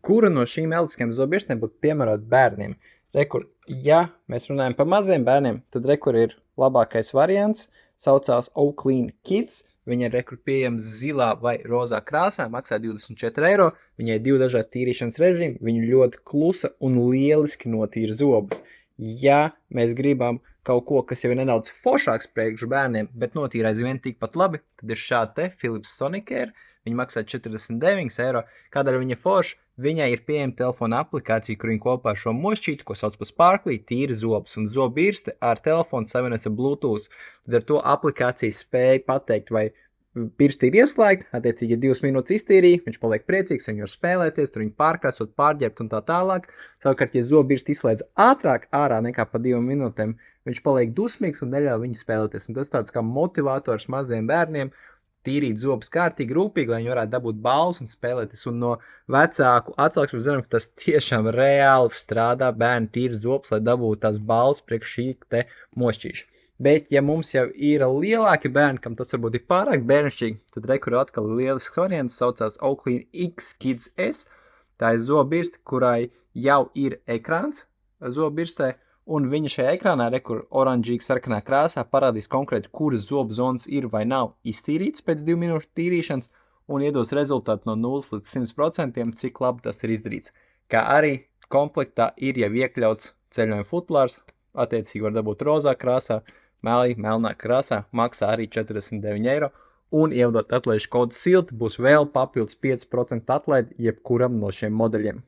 kura no šīm elastiskajām zobirkstēm būtu piemērota bērniem. Rekur, ja mēs runājam par maziem bērniem, tad rekur ir labākais variants, saucās Oclean Kids. Viņa ir rekur pieejama zilā vai rozā krāsā, maksā 24 eiro. Viņai ir 2 dažādi tīrīšanas režīmi, viņa ļoti klusa un lieliski notīra zobus. Ja mēs gribam kaut ko, kas jau ir nedaudz foršāks priekš bērniem, bet notīra aizvien tikpat labi, tad ir šāda te Philips Sonicare. Viņa maksā 49 eiro. Kādēļ viņa forša? Viņai ir pieejama telefona aplikācija, kur viņa kopā ar šo mošķīti, ko sauc par Sparkly, tīra zobus. Un zobirste ar telefonu savienojas ar Bluetooth. Līdz ar to aplikācija spēja pateikt, vai pirsti ir ieslēgti, attiecīgi, ja 2 minūtes iztīrīja, viņš paliek priecīgs, viņi var spēlēties, tur viņi pārkrāsot, pārģērbt un tā tālāk. Savukārt, ja zobirsti izslēdz ātrāk ārā nekā pa 2 minūtēm, viņš paliek dusmīgs un neļauj viņu spēlēties. Un tas tāds kā motivators maziem bērniem, tīrīt zobus kārtīgi, rūpīgi, lai viņi varētu dabūt balvas un spēlēties. Un no vecāku atsauksmes zinām, ka tas tiešām reāli strādā, bērni tīra zobus, lai dabūtu tās balvas priekš šī te mošķīša. Bet, ja mums jau ir lielāki bērni, kam tas varbūt ir pārāk bērnišķīgi, tad rekur atkal lielisks variants, saucās Oclean X Kids S. Tā ir zobirste, kurai jau ir ekrāns zobirstē, un viņa šajā ekrānā, rekur oranžīgi sarkanā krāsā, parādīs konkrēti, kuras zobu zonas ir vai nav iztīrītas pēc 2 minūšu tīrīšanas, un iedos rezultātu no 0 līdz 100%, cik labi tas ir izdarīts. Kā arī komplektā ir jau iekļauts ceļojuma futlārs, attiecīgi var dabūt rozā krāsā, melnā krāsā, maksā arī 49 eiro, un ievadot atlaižu kodu SILT būs vēl papildus 5% atlaidi jebkuram no šiem modeļiem.